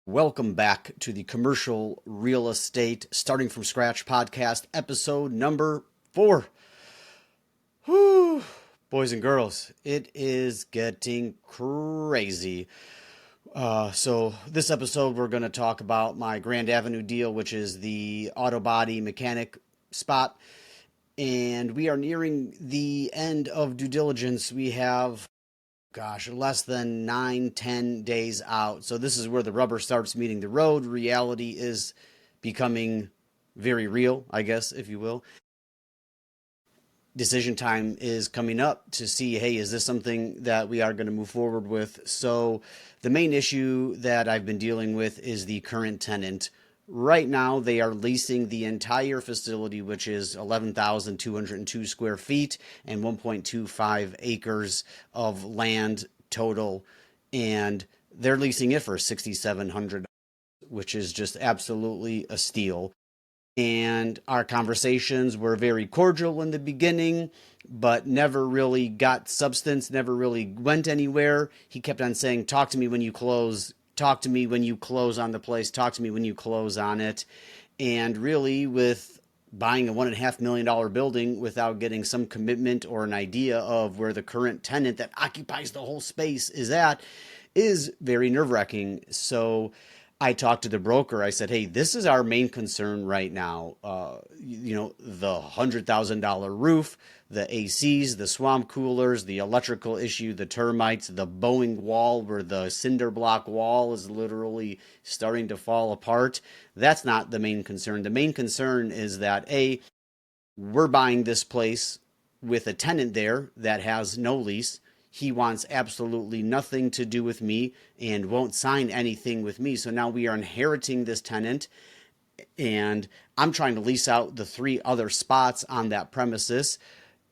Welcome back to the Commercial Real Estate Starting from Scratch podcast, episode number 4. Whew, boys and girls, it is getting crazy. So this episode, we're going to talk about my Grand Avenue deal, which is the auto body mechanic spot. And we are nearing the end of due diligence. We have less than 9-10 days out. So this is where the rubber starts meeting the road. Reality is becoming very real, I guess, if you will. Decision time is coming up to see, hey, is this something that we are going to move forward with? So the main issue that I've been dealing with is the current tenant. Right now, they are leasing the entire facility, which is 11,202 square feet and 1.25 acres of land total. And they're leasing it for $6,700, which is just absolutely a steal. And our conversations were very cordial in the beginning, but never really got substance, never really went anywhere. He kept on saying, talk to me when you close. Talk to me when you close on the place. Talk to me when you close on it. And really, with buying a $1.5 million building without getting some commitment or an idea of where the current tenant that occupies the whole space is at, is very nerve-wracking. So I talked to the broker. I said, hey, this is our main concern right now. The $100,000 roof, the ACs, the swamp coolers, the electrical issue, the termites, the bowing wall where the cinder block wall is literally starting to fall apart. That's not the main concern. The main concern is that, A, we're buying this place with a tenant there that has no lease. He wants absolutely nothing to do with me and won't sign anything with me. So now we are inheriting this tenant, and I'm trying to lease out the 3 other spots on that premises.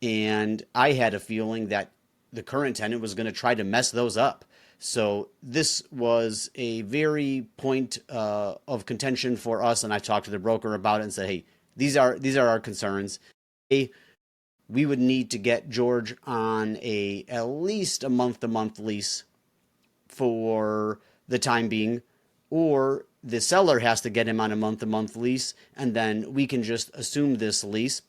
And I had a feeling that the current tenant was going to try to mess those up. So this was a very point of contention for us. And I talked to the broker about it and said, hey, these are our concerns. We would need to get George on at least a month-to-month lease for the time being, or the seller has to get him on a month-to-month lease, and then we can just assume this lease.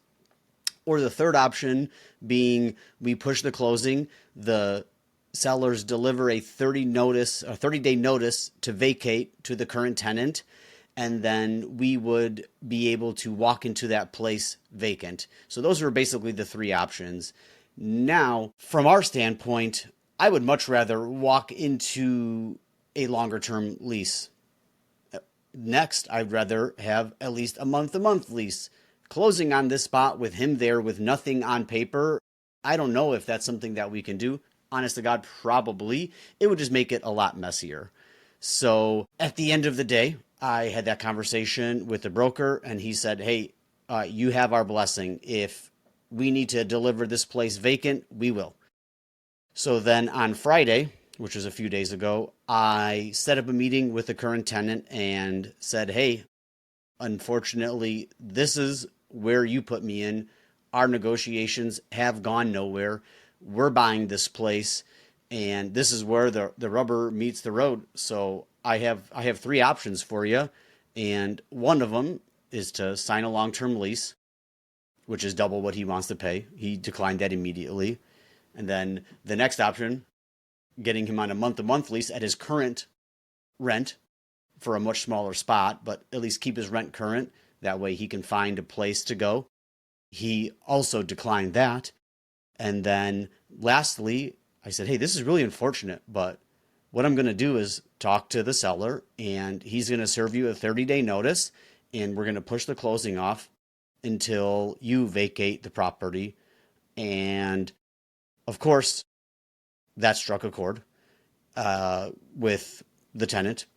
Or the third option being we push the closing, the sellers deliver a 30-day notice to vacate to the current tenant, and then we would be able to walk into that place vacant. So those were basically the 3 options. Now, from our standpoint, I would much rather walk into a longer-term lease. Next, I'd rather have at least a month-to-month lease. Closing on this spot with him there with nothing on paper, I don't know if that's something that we can do. Honest to God, probably. It would just make it a lot messier. So at the end of the day, I had that conversation with the broker, and he said, hey, you have our blessing. If we need to deliver this place vacant, we will. So then on Friday, which was a few days ago, I set up a meeting with the current tenant and said, hey, unfortunately, this is where you put me in. Our negotiations have gone nowhere. We're buying this place, and this is where the rubber meets the road. So I have 3 options for you, and one of them is to sign a long-term lease, which is double what he wants to pay. He declined that immediately. And then the next option, getting him on a month-to-month lease at his current rent for a much smaller spot, but at least keep his rent current. That way he can find a place to go. He also declined that. And then lastly, I said, hey, this is really unfortunate, but what I'm going to do is talk to the seller, and he's going to serve you a 30-day notice, and we're going to push the closing off until you vacate the property. And of course, that struck a chord with the tenant.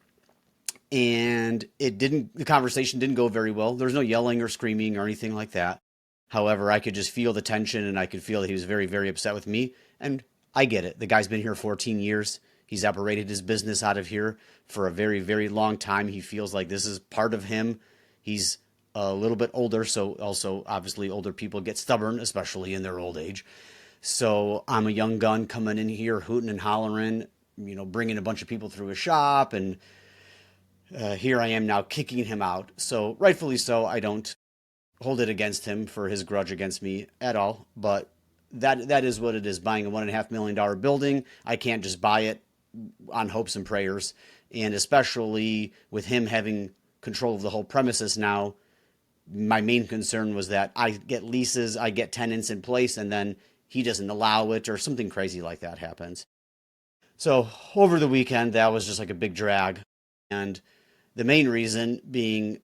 And the conversation didn't go very well. There was no yelling or screaming or anything like that. However, I could just feel the tension, and I could feel that he was very, very upset with me. And I get it. The guy's been here 14 years. He's operated his business out of here for a very, very long time. He feels like this is part of him. He's a little bit older, so also obviously older people get stubborn, especially in their old age. So I'm a young gun coming in here hooting and hollering, bringing a bunch of people through a shop, and here I am now kicking him out. So rightfully so, I don't hold it against him for his grudge against me at all. But that is what it is. Buying a $1.5 million building, I can't just buy it on hopes and prayers. And especially with him having control of the whole premises now, my main concern was that I get leases, I get tenants in place, and then he doesn't allow it or something crazy like that happens. So over the weekend, that was just like a big drag. And the main reason being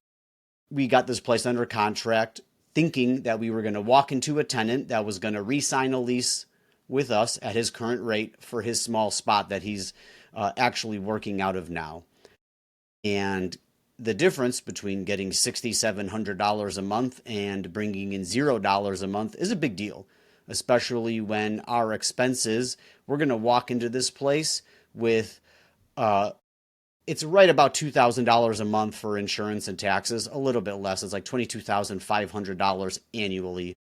we got this place under contract thinking that we were going to walk into a tenant that was going to re-sign a lease with us at his current rate for his small spot that he's actually working out of now. And the difference between getting $6,700 a month and bringing in $0 a month is a big deal, especially when our expenses, we're going to walk into this place with it's right about $2,000 a month for insurance and taxes, a little bit less. It's like $22,500 annually.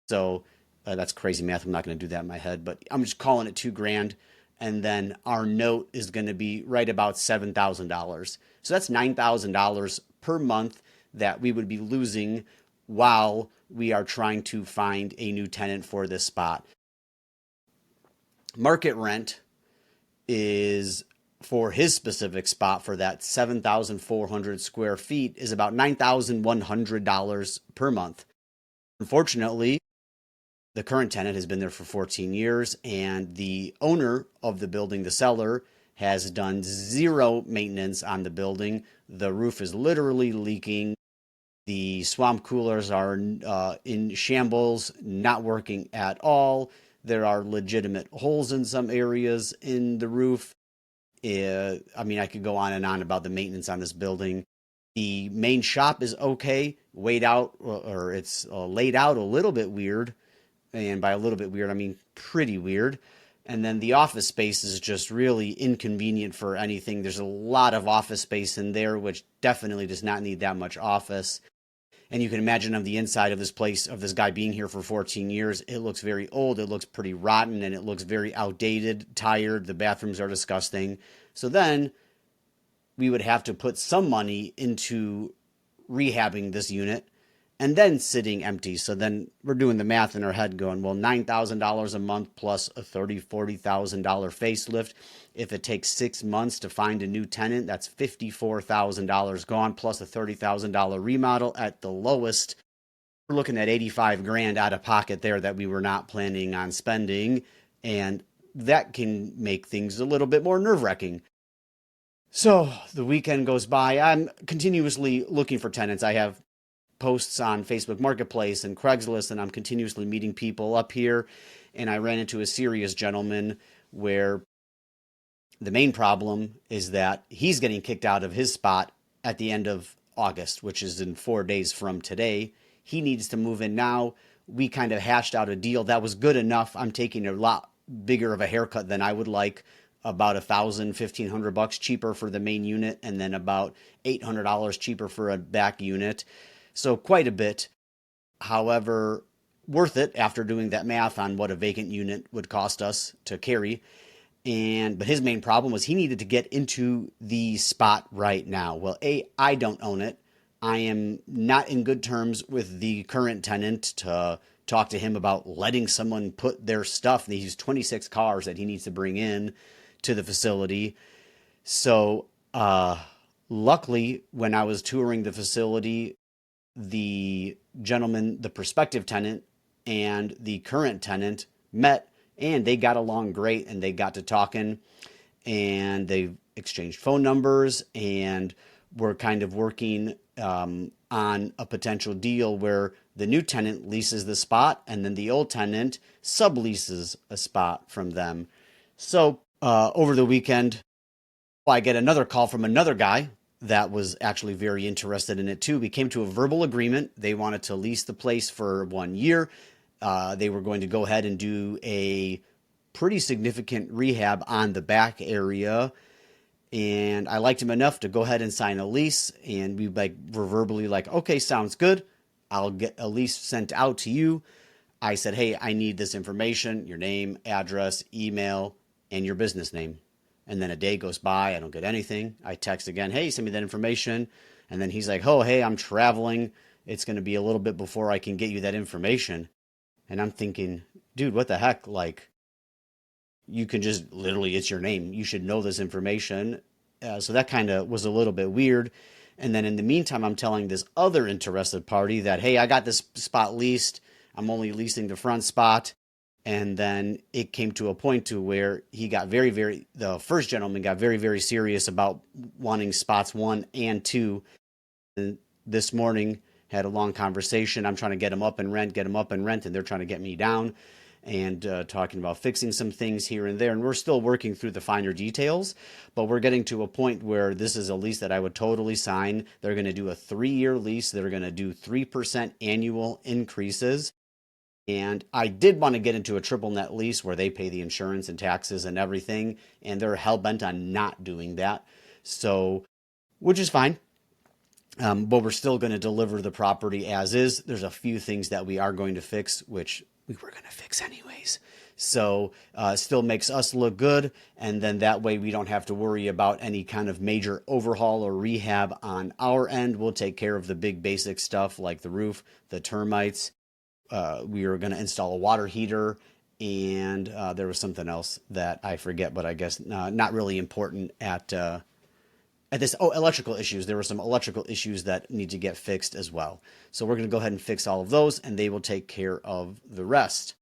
So that's crazy math. I'm not going to do that in my head, but I'm just calling it $2,000. And then our note is going to be right about $7,000. So that's $9,000 per month that we would be losing while we are trying to find a new tenant for this spot. Market rent is for his specific spot for that 7,400 square feet is about $9,100 per month. Unfortunately, the current tenant has been there for 14 years, and the owner of the building, the seller, has done zero maintenance on the building. The roof is literally leaking. The swamp coolers are in shambles, not working at all. There are legitimate holes in some areas in the roof. I mean, I could go on and on about the maintenance on this building. The main shop is okay, laid out a little bit weird. And by a little bit weird, I mean pretty weird. And then the office space is just really inconvenient for anything. There's a lot of office space in there, which definitely does not need that much office. And you can imagine on the inside of this place, of this guy being here for 14 years, it looks very old, it looks pretty rotten, and it looks very outdated, tired. The bathrooms are disgusting. So then we would have to put some money into rehabbing this unit and then sitting empty. So then we're doing the math in our head going, well, $9,000 a month plus a $30,000, $40,000 facelift. If it takes 6 months to find a new tenant, that's $54,000 gone plus a $30,000 remodel at the lowest. We're looking at $85,000 out of pocket there that we were not planning on spending. And that can make things a little bit more nerve-wracking. So the weekend goes by. I'm continuously looking for tenants. I have posts on Facebook Marketplace and Craigslist, and I'm continuously meeting people up here. And I ran into a serious gentleman where the main problem is that he's getting kicked out of his spot at the end of August, which is in 4 days from today. He needs to move in now. We kind of hashed out a deal that was good enough. I'm taking a lot bigger of a haircut than I would like, about $1,000, $1,500 cheaper for the main unit, and then about $800 cheaper for a back unit. So quite a bit. However, worth it after doing that math on what a vacant unit would cost us to carry. But his main problem was he needed to get into the spot right now. Well, I don't own it. I am not in good terms with the current tenant to talk to him about letting someone put their stuff. These 26 cars that he needs to bring in to the facility. So luckily, when I was touring the facility, the gentleman, the prospective tenant, and the current tenant met, and they got along great, and they got to talking, and they exchanged phone numbers, and were kind of working on a potential deal where the new tenant leases the spot, and then the old tenant subleases a spot from them. So over the weekend, I get another call from another guy that was actually very interested in it too. We came to a verbal agreement. They wanted to lease the place for 1 year. They were going to go ahead and do a pretty significant rehab on the back area. And I liked him enough to go ahead and sign a lease. And we were verbally like, okay, sounds good. I'll get a lease sent out to you. I said, hey, I need this information, your name, address, email, and your business name. And then a day goes by, I don't get anything. I text again, hey, send me that information. And then he's like, oh, hey, I'm traveling. It's going to be a little bit before I can get you that information. And I'm thinking, dude, what the heck? Like, you can just literally, it's your name. You should know this information. So that kind of was a little bit weird. And then in the meantime, I'm telling this other interested party that, hey, I got this spot leased. I'm only leasing the front spot. And then it came to a point to where he got the first gentleman got very, very serious about wanting spots 1 and 2. And this morning had a long conversation. I'm trying to get him up and rent, and they're trying to get me down, and talking about fixing some things here and there. And we're still working through the finer details, but we're getting to a point where this is a lease that I would totally sign. They're going to do a 3-year lease. They're going to do 3% annual increases. And I did want to get into a triple net lease where they pay the insurance and taxes and everything, and they're hell-bent on not doing that. So, which is fine. But we're still going to deliver the property as is. There's a few things that we are going to fix, which we were going to fix anyways. So still makes us look good. And then that way we don't have to worry about any kind of major overhaul or rehab on our end. We'll take care of the big basic stuff like the roof, the termites. We are going to install a water heater. And there was something else that I forget, but I guess not really important at this. Oh, electrical issues. There were some electrical issues that need to get fixed as well. So we're going to go ahead and fix all of those, and they will take care of the rest.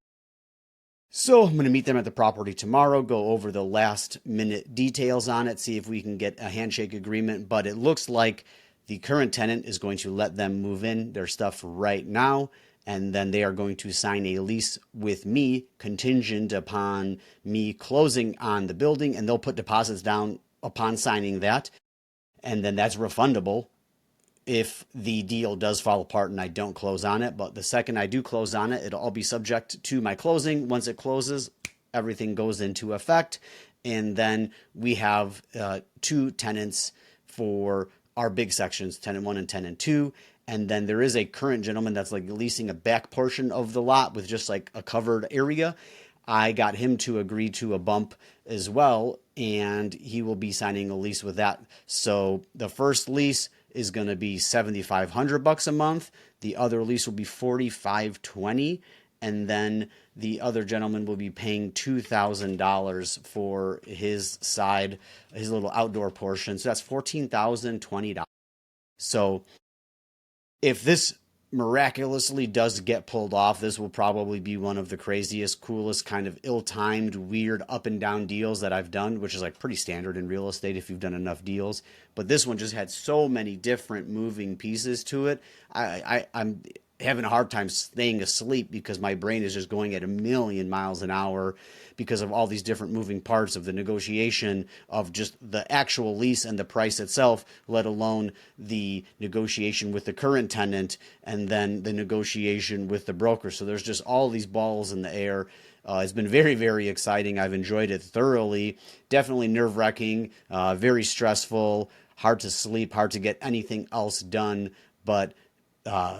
So I'm going to meet them at the property tomorrow, go over the last minute details on it, see if we can get a handshake agreement. But it looks like the current tenant is going to let them move in their stuff right now, and then they are going to sign a lease with me contingent upon me closing on the building, and they'll put deposits down upon signing that. And then that's refundable if the deal does fall apart and I don't close on it. But the second I do close on it, it'll all be subject to my closing. Once it closes, everything goes into effect. And then we have 2 tenants for our big sections, tenant 1 and tenant 2. And then there is a current gentleman that's like leasing a back portion of the lot with just like a covered area. I got him to agree to a bump as well, and he will be signing a lease with that. So the first lease is going to be $7,500 a month. The other lease will be $4,520, and then the other gentleman will be paying $2,000 for his side, his little outdoor portion. So that's $14,020. So if this miraculously does get pulled off, this will probably be one of the craziest, coolest, kind of ill-timed, weird up and down deals that I've done, which is like pretty standard in real estate if you've done enough deals. But this one just had so many different moving pieces to it. I'm having a hard time staying asleep because my brain is just going at 1,000,000 miles an hour because of all these different moving parts of the negotiation of just the actual lease and the price itself, let alone the negotiation with the current tenant and then the negotiation with the broker. So there's just all these balls in the air. It's been very, very exciting. I've enjoyed it thoroughly. Definitely nerve-wracking, very stressful, hard to sleep, hard to get anything else done. But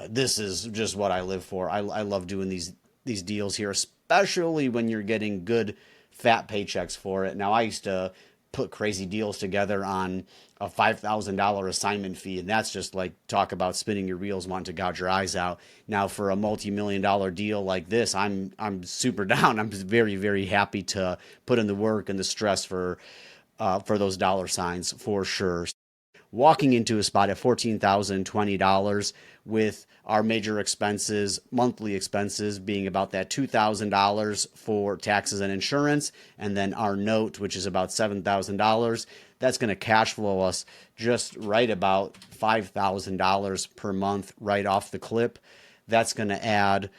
this is just what I live for. I love doing these deals here, especially when you're getting good fat paychecks for it. Now, I used to put crazy deals together on a $5,000 assignment fee, and that's just like talk about spinning your reels, wanting to gouge your eyes out. Now, for a multi-million-dollar deal like this, I'm super down. I'm just very, very happy to put in the work and the stress for those dollar signs for sure. Walking into a spot at $14,020 with our major expenses, monthly expenses being about that $2,000 for taxes and insurance, and then our note, which is about $7,000. That's going to cash flow us just right about $5,000 per month right off the clip. That's going to add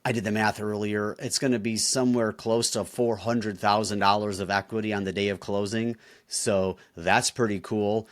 I did the math earlier. It's going to be somewhere close to $400,000 of equity on the day of closing. So that's pretty cool.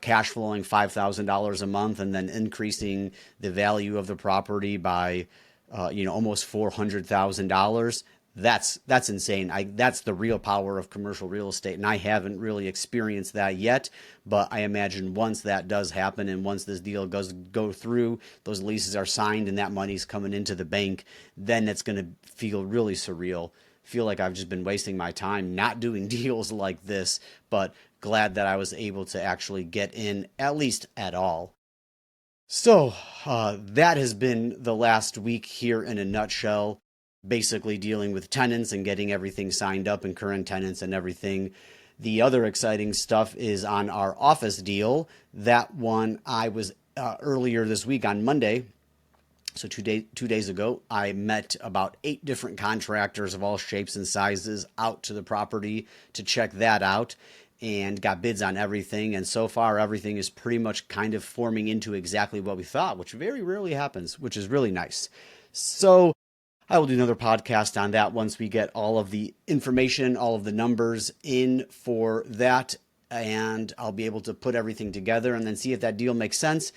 Cash flowing $5,000 a month and then increasing the value of the property by, almost $400,000. That's insane. That's the real power of commercial real estate, and I haven't really experienced that yet. But I imagine once that does happen, and once this deal does go through, those leases are signed, and that money's coming into the bank, then it's going to feel really surreal. feel like I've just been wasting my time not doing deals like this, but glad that I was able to actually get in at least at all. So that has been the last week here in a nutshell, basically dealing with tenants and getting everything signed up and current tenants and everything. The other exciting stuff is on our office deal. That one I was earlier this week on Monday. So 2 days ago, I met about 8 different contractors of all shapes and sizes out to the property to check that out and got bids on everything. And so far, everything is pretty much kind of forming into exactly what we thought, which very rarely happens, which is really nice. So I will do another podcast on that once we get all of the information, all of the numbers in for that. And I'll be able to put everything together and then see if that deal makes sense.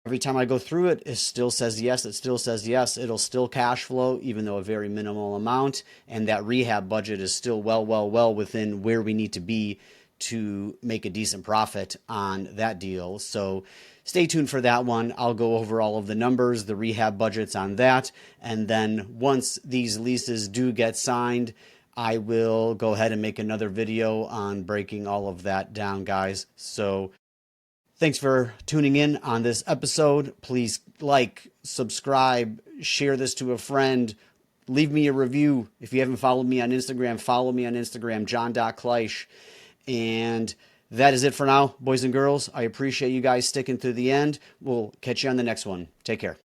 Every time I go through it, it still says yes. It still says yes. It'll still cash flow, even though a very minimal amount. And that rehab budget is still well within where we need to be to make a decent profit on that deal. So stay tuned for that one. I'll go over all of the numbers, the rehab budgets on that. And then once these leases do get signed, I will go ahead and make another video on breaking all of that down, guys. So thanks for tuning in on this episode. Please like, subscribe, share this to a friend. Leave me a review. If you haven't followed me on Instagram, follow me on Instagram, john.kleisch. And that is it for now, boys and girls. I appreciate you guys sticking through the end. We'll catch you on the next one. Take care.